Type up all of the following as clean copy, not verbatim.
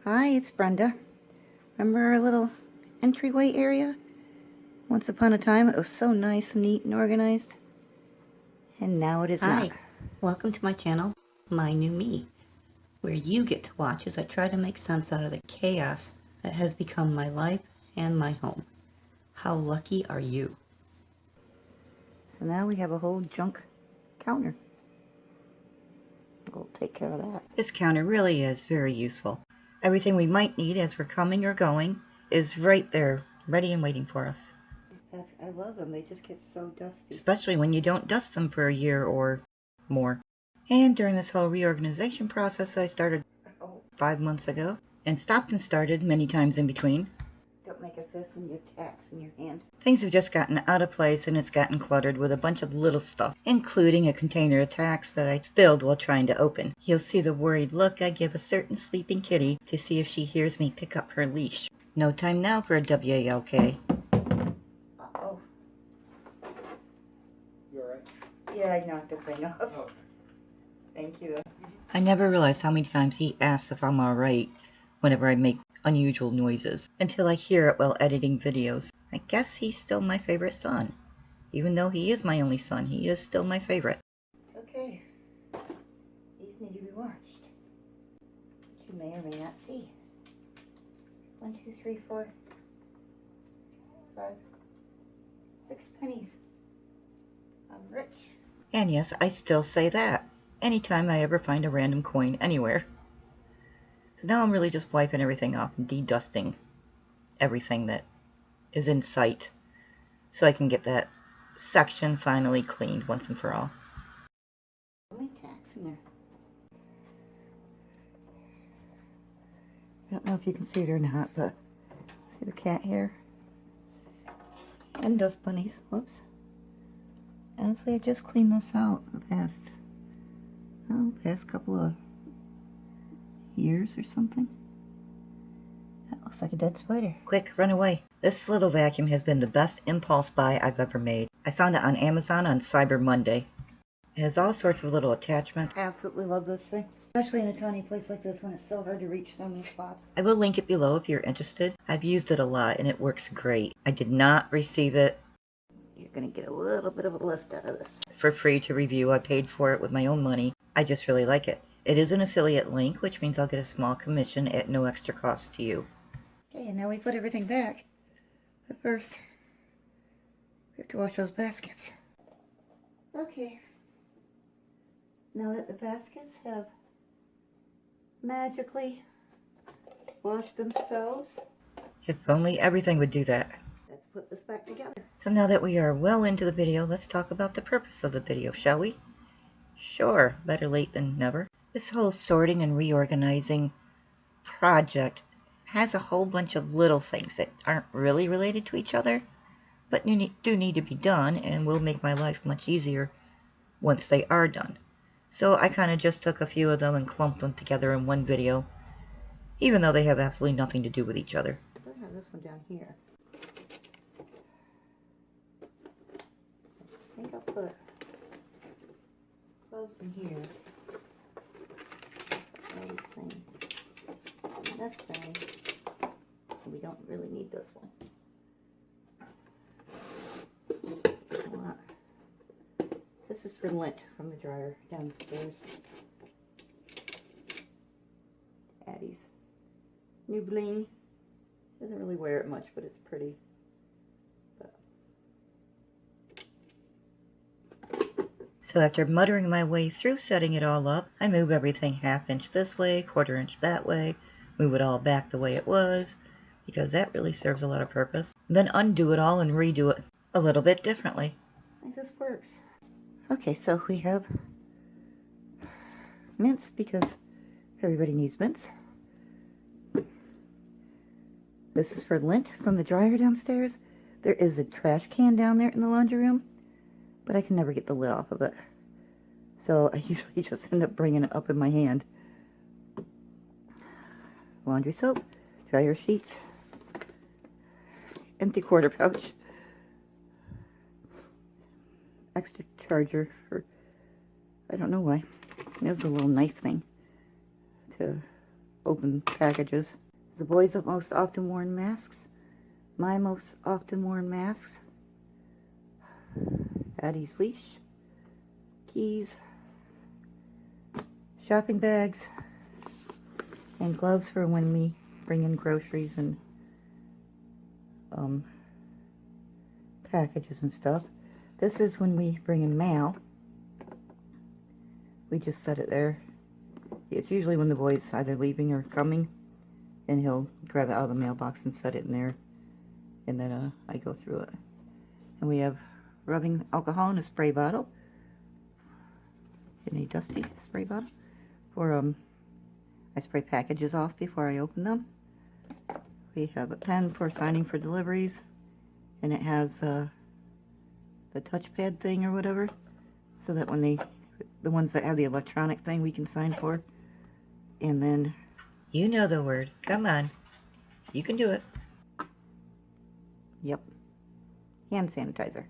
Hi, it's Brenda. Remember our little entryway area? Once upon a time it was so nice and neat and organized. And now it is not. Hi, welcome to my channel, My New Me, where you get to watch as I try to make sense out of the chaos that has become my life and my home. How lucky are you? So now we have a whole junk counter. We'll take care of that. This counter really is very useful. Everything we might need as we're coming or going is right there, ready and waiting for us. These baskets, I love them. They just get so dusty. Especially when you don't dust them for a year or more. And during this whole reorganization process that I started 5 months ago, and stopped and started many times in between. Don't make a fist when you have tacks in your hand. Things have just gotten out of place and it's gotten cluttered with a bunch of little stuff, including a container of tacks that I spilled while trying to open. You'll see the worried look I give a certain sleeping kitty to see if she hears me pick up her leash. No time now for a WALK. Uh-oh. You alright? Yeah, I knocked the thing off. Oh. Thank you. I never realized how many times he asks if I'm alright whenever I make unusual noises, until I hear it while editing videos. I guess he's still my favorite son. Even though he is my only son, he is still my favorite. Okay. These need to be washed. Which you may or may not see. 1, 2, 3, 4, 5, 6 pennies. I'm rich. And yes, I still say that anytime I ever find a random coin anywhere. So now I'm really just wiping everything off and de-dusting everything that is in sight so I can get that section finally cleaned once and for all. How many tacks in there? I don't know if you can see it or not, but see the cat hair? And dust bunnies. Whoops. Honestly, I just cleaned this out the past couple of years or something. That looks like a dead spider. Quick, run away. This little vacuum has been the best impulse buy I've ever made. I found it on Amazon on Cyber Monday. It has all sorts of little attachments. I absolutely love this thing. Especially in a tiny place like this when it's so hard to reach so many spots. I will link it below if you're interested. I've used it a lot and it works great. I did not receive it. You're going to get a little bit of a lift out of this. For free to review. I paid for it with my own money. I just really like it. It is an affiliate link, which means I'll get a small commission at no extra cost to you. Okay, and now we put everything back. But first, we have to wash those baskets. Okay. Now that the baskets have magically washed themselves, If only everything would do that. let's put this back together. So now that we are well into the video, let's talk about the purpose of the video, shall we? Sure, better late than never. This whole sorting and reorganizing project has a whole bunch of little things that aren't really related to each other, but do need to be done and will make my life much easier once they are done. So I kind of just took a few of them and clumped them together in one video, even though they have absolutely nothing to do with each other. I have this one down here. I think I'll put clothes in here. These things. And this thing. We don't really need this one. This is for lint from the dryer downstairs. Addie's new bling. Doesn't really wear it much, but it's pretty. So after muttering my way through setting it all up, I move everything 1/2 inch this way, 1/4 inch that way, move it all back the way it was, because that really serves a lot of purpose. And then undo it all and redo it a little bit differently. It just works. Okay, so we have mints because everybody needs mints. This is for lint from the dryer downstairs. There is a trash can down there in the laundry room, but I can never get the lid off of it. So I usually just end up bringing it up in my hand. Laundry soap, dryer sheets, empty quarter pouch, extra charger for, I don't know why. There's a little knife thing to open packages. The boys' most often worn masks. My most often worn masks. Addie's leash. Keys. Shopping bags. And gloves for when we bring in groceries and packages and stuff. This is when we bring in mail. We just set it there. It's usually when the boy's either leaving or coming, and he'll grab it out of the mailbox and set it in there, and then I go through it. And we have rubbing alcohol in a spray bottle, in a dusty spray bottle, for I spray packages off before I open them. We have a pen for signing for deliveries, and it has the touchpad thing or whatever, so that when the ones that have the electronic thing we can sign for. And then, you know the word. Come on. You can do it. Yep. Hand sanitizer.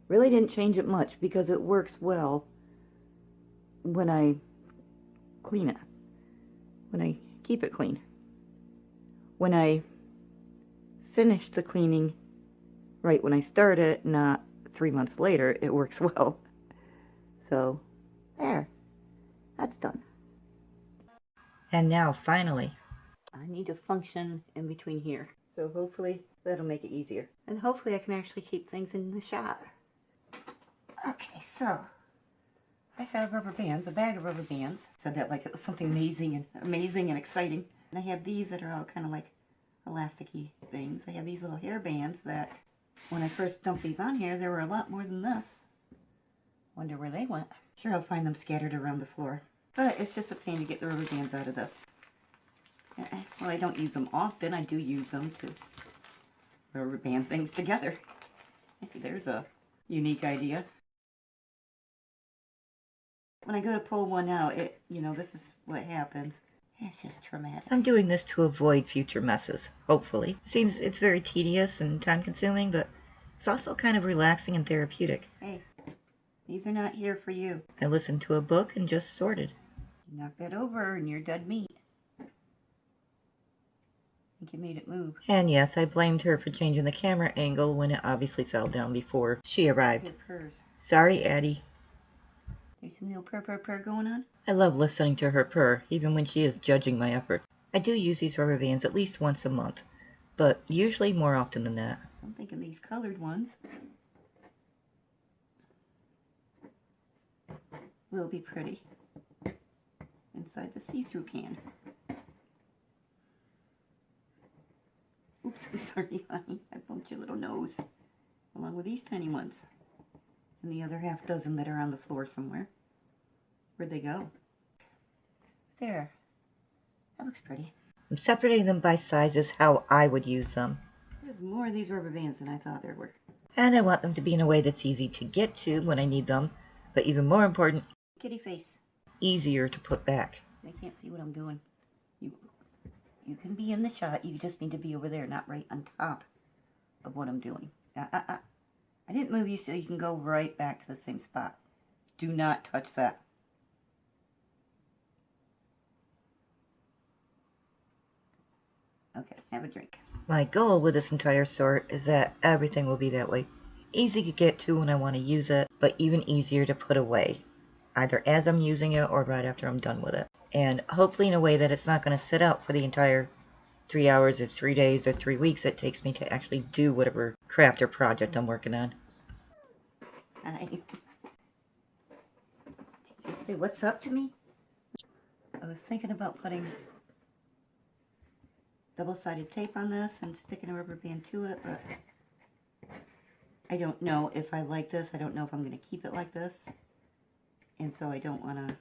Really didn't change it much because it works well when I clean it. When I keep it clean. When I finish the cleaning right when I start it, not 3 months later, it works well. So, there. That's done. And now, finally, I need to function in between here. So hopefully that'll make it easier. And hopefully I can actually keep things in the shot. Okay, so I have rubber bands, a bag of rubber bands. Said that like it was something amazing and exciting. And I have these that are all kind of like elasticy things. I have these little hair bands that when I first dumped these on here, there were a lot more than this. Wonder where they went. Sure, I'll find them scattered around the floor. But it's just a pain to get the rubber bands out of this. Well, I don't use them often. I do use them to rubber band things together. There's a unique idea. When I go to pull one out, this is what happens. It's just traumatic. I'm doing this to avoid future messes, hopefully. It seems it's very tedious and time-consuming, but it's also kind of relaxing and therapeutic. Hey, these are not here for you. I listened to a book and just sorted. You knock that over and you're dead meat. I think you made it move. And yes, I blamed her for changing the camera angle when it obviously fell down before she arrived. Sorry, Addie. There's some little purr going on. I love listening to her purr, even when she is judging my effort. I do use these rubber bands at least once a month, but usually more often than that. So I'm thinking these colored ones will be pretty inside the see-through can. Oops, I'm sorry, honey. I bumped your little nose. Along with these tiny ones. And the other half dozen that are on the floor somewhere. Where'd they go? There. That looks pretty. I'm separating them by sizes how I would use them. There's more of these rubber bands than I thought there were. And I want them to be in a way that's easy to get to when I need them, but even more important, kitty face. Easier to put back. They can't see what I'm doing. You can be in the shot, you just need to be over there, not right on top of what I'm doing. I didn't move you so you can go right back to the same spot. Do not touch that. Okay, have a drink. My goal with this entire sort is that everything will be that way. Easy to get to when I want to use it, but even easier to put away, either as I'm using it or right after I'm done with it. And hopefully in a way that it's not going to sit out for the entire 3 hours or 3 days or 3 weeks it takes me to actually do whatever craft or project I'm working on. Hi. Did you say what's up to me? I was thinking about putting double-sided tape on this and sticking a rubber band to it, but I don't know if I like this. I don't know if I'm going to keep it like this. And so I don't want to...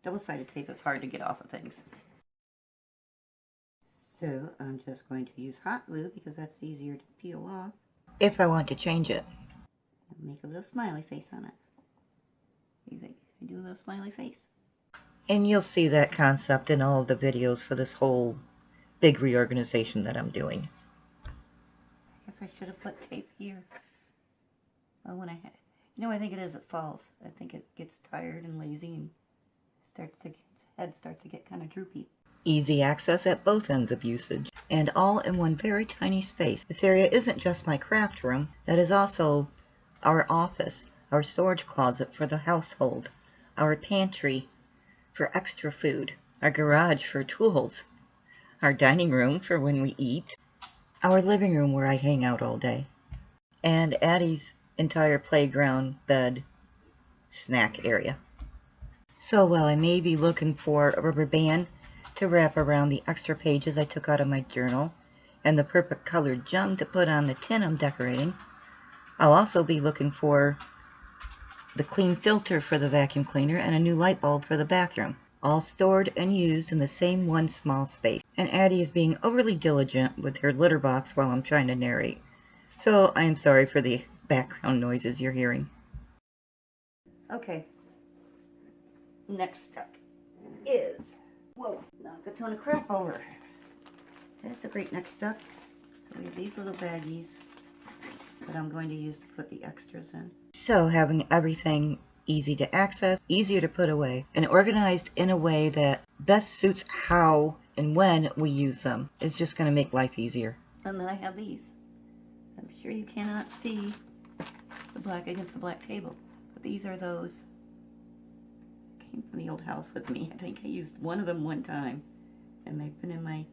Double-sided tape is hard to get off of things. So I'm just going to use hot glue because that's easier to peel off. If I want to change it. Make a little smiley face on it. You think I do a little smiley face? And you'll see that concept in all of the videos for this whole big reorganization that I'm doing. I guess I should have put tape here. Well, when I had... I think it is, it falls. I think it gets tired and lazy and its head starts to get kind of droopy. Easy access at both ends of usage, and all in one very tiny space. This area isn't just my craft room, that is also our office, our storage closet for the household, our pantry for extra food, our garage for tools, our dining room for when we eat, our living room where I hang out all day, and Addie's entire playground, bed, snack area. So while I may be looking for a rubber band to wrap around the extra pages I took out of my journal and the perfect colored gem to put on the tin I'm decorating, I'll also be looking for the clean filter for the vacuum cleaner and a new light bulb for the bathroom, all stored and used in the same one small space. And Addie is being overly diligent with her litter box while I'm trying to narrate, so I am sorry for the background noises you're hearing. Okay, next step is, whoa, knock a ton of crap over. That's a great next step. So we have these little baggies that I'm going to use to put the extras in. So having everything easy to access, easier to put away, and organized in a way that best suits how and when we use them is just going to make life easier. And then I have these. I'm sure you cannot see the black against the black table, but these are those. Came from the old house with me. I think I used one of them one time, and they've been in my,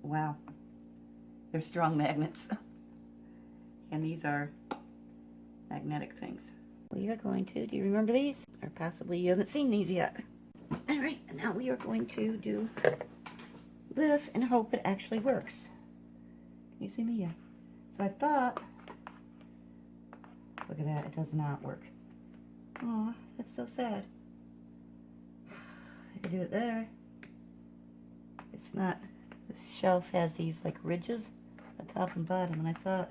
wow, they're strong magnets. And these are magnetic things. We are going to, do you remember these? Or possibly you haven't seen these yet. Alright, now we are going to do this and hope it actually works. Can you see me? Yeah. So I thought, look at that, it does not work. Oh, that's so sad. I could do it there. It's not, this shelf has these like ridges at top and bottom, and I thought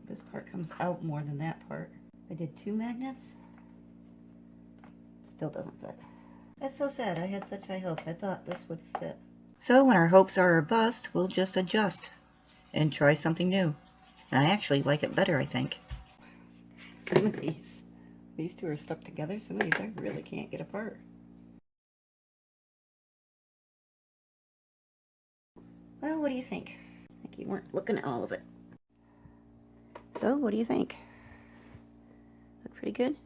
this part comes out more than that part. I did 2 magnets. Still doesn't fit. That's so sad. I had such high hopes. I thought this would fit. So when our hopes are a bust, we'll just adjust and try something new. And I actually like it better, I think. Some of these 2 are stuck together. Some of these I really can't get apart. Well, what do you think? I think you weren't looking at all of it. So, what do you think? Look pretty good?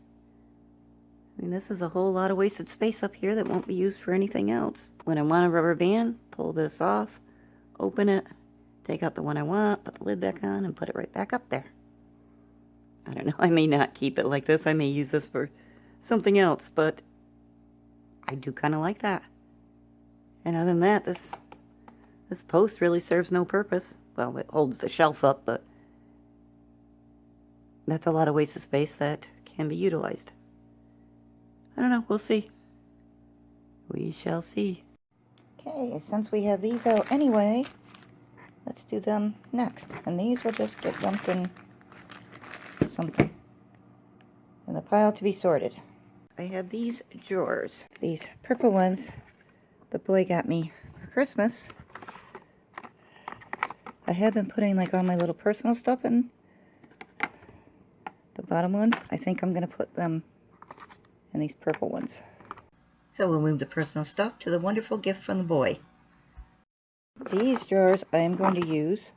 I mean, this is a whole lot of wasted space up here that won't be used for anything else. When I want a rubber band, pull this off, open it, take out the one I want, put the lid back on, and put it right back up there. I don't know, I may not keep it like this. I may use this for something else, but I do kind of like that. And other than that, this post really serves no purpose. Well, it holds the shelf up, but that's a lot of wasted space that can be utilized. I don't know, we'll see. We shall see. Okay, since we have these out anyway, let's do them next. And these will just get dumped in something in the pile to be sorted. I have these drawers. These purple ones the boy got me for Christmas. I have been putting like all my little personal stuff in the bottom ones. I think I'm going to put them in these purple ones. So we'll move the personal stuff to the wonderful gift from the boy. These drawers I am going to use.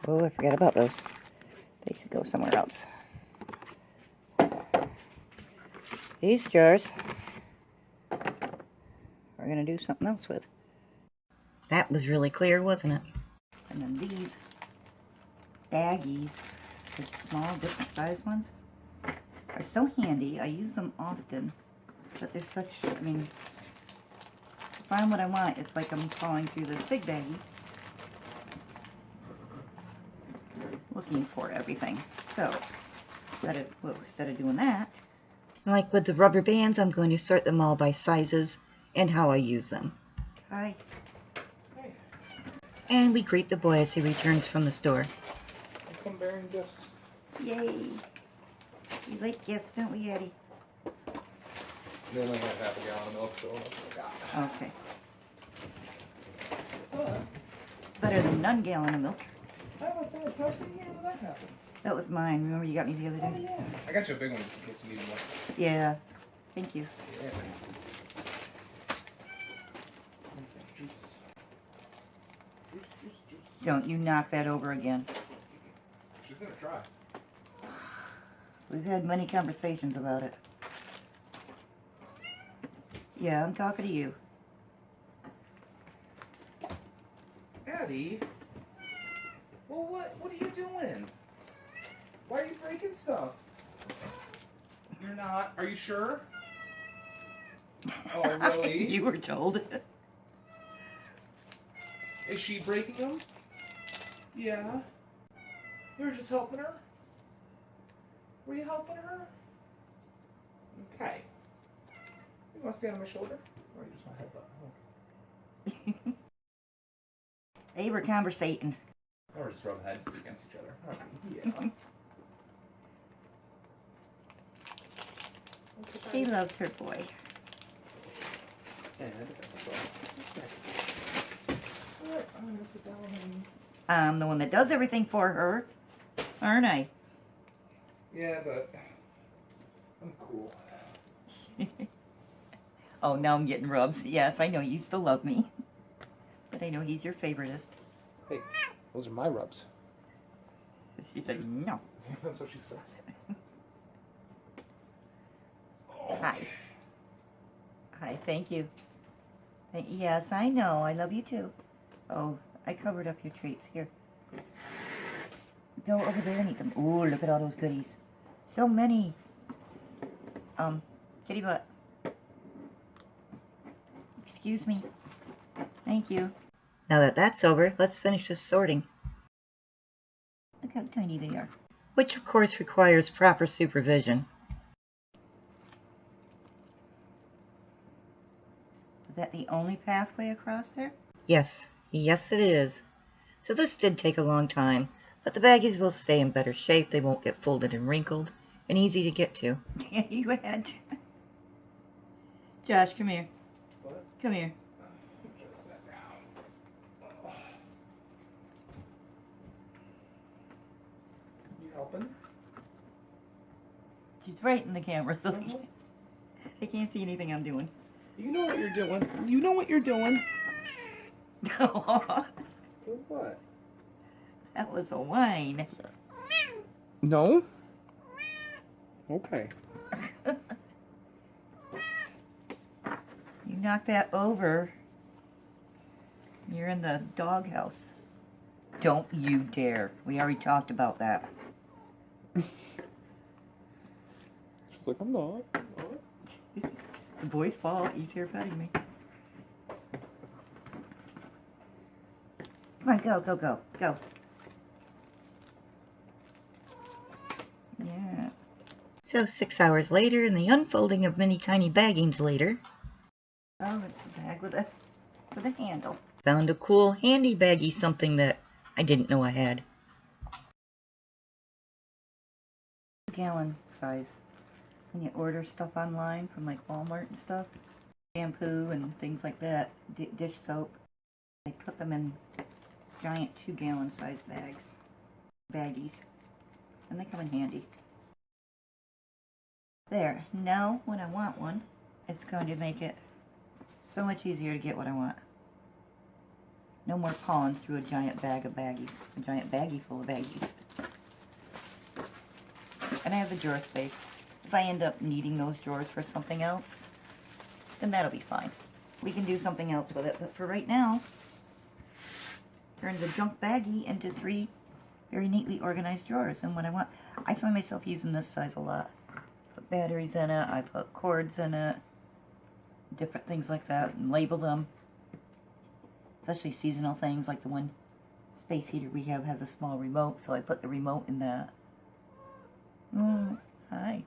Oh, I forgot about those. They should go somewhere else. These jars we're going to do something else with. That was really clear, wasn't it? And then these baggies, the small, different size ones, are so handy. I use them often, but they're such, I mean, to find what I want, it's like I'm calling through this big baggie, looking for everything. So, instead of doing that, like with the rubber bands, I'm going to sort them all by sizes and how I use them. Hi. Hey. And we greet the boy as he returns from the store. I come bearing gifts. Yay. We like gifts, don't we, Eddie? They only had half a gallon of milk, so that's what I got. Okay. Better than none gallon of milk. I have a thing of Pepsi here. When did that happen? That was mine. Remember you got me the other day? Oh, yeah. I got you a big one just in case you need more. Yeah. Thank you. Yeah. Don't you knock that over again. She's gonna try. We've had many conversations about it. Yeah, I'm talking to you. Addie? Well, what are you doing? Why are you breaking stuff? You're not. Are you sure? Oh, really? You were told. Is she breaking them? Yeah. You were just helping her? Were you helping her? Okay. You want to stand on my shoulder? Or you just want to headbutt? They were conversating. Or just rub heads against each other. Okay, yeah. She loves her boy. And so alright, I'm gonna sit down and... I'm the one that does everything for her, aren't I? Yeah, but I'm cool. Oh, now I'm getting rubs. Yes, I know you still love me. But I know he's your favoritist. Hey, those are my rubs. She said no. That's what she said. Hi. Hi, thank you. Yes, I know. I love you too. Oh, I covered up your treats. Here. Go over there and eat them. Ooh, look at all those goodies. So many. Kitty butt. Excuse me. Thank you. Now that that's over, let's finish this sorting. Look how tiny they are. Which of course requires proper supervision. Is that the only pathway across there? Yes. Yes, it is. So this did take a long time, but the baggies will stay in better shape. They won't get folded and wrinkled, and easy to get to. Yeah, you had to. Josh, come here. What? Come here. Just sat down. You helping? She's right in the camera, so they can't see anything I'm doing. You know what you're doing. You know what you're doing. What? That was a whine. No? Okay. You knock that over, you're in the doghouse. Don't you dare. We already talked about that. She's like, I'm not. The boy's fault. He's here petting me. Come on, go, go, go, go. Yeah. So 6 hours later, and the unfolding of many tiny baggings later. Oh, it's a bag with a handle. Found a cool, handy baggie, something that I didn't know I had. Gallon size. When you order stuff online from like Walmart and stuff, shampoo and things like that, dish soap, they put them in giant 2-gallon size baggies, and they come in handy. There, now when I want one, it's going to make it so much easier to get what I want. No more pawing through a giant bag of baggies, a giant baggie full of baggies. And I have the drawer space. If I end up needing those drawers for something else, then that'll be fine. We can do something else with it, but for right now, turn the junk baggie into 3 very neatly organized drawers. And when I want, I find myself using this size a lot. Put batteries in it, I put cords in it, different things like that, and label them. Especially seasonal things, like the one space heater we have has a small remote, so I put the remote in that. Hi.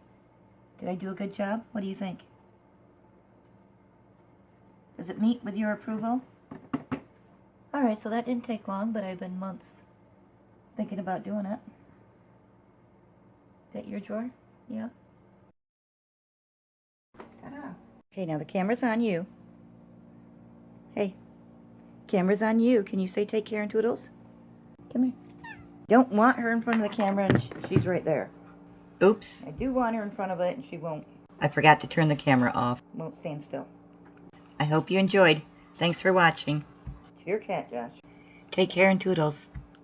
Did I do a good job? What do you think? Does it meet with your approval? Alright, so that didn't take long, but I've been months thinking about doing it. Is that your drawer? Yeah. Ta-da. Okay, now the camera's on you. Hey, camera's on you. Can you say take care and toodles? Come here. Don't want her in front of the camera, and she's right there. Oops. I do want her in front of it, and she won't. I forgot to turn the camera off. Won't stand still. I hope you enjoyed. Thanks for watching. It's your cat, Josh. Take care and toodles.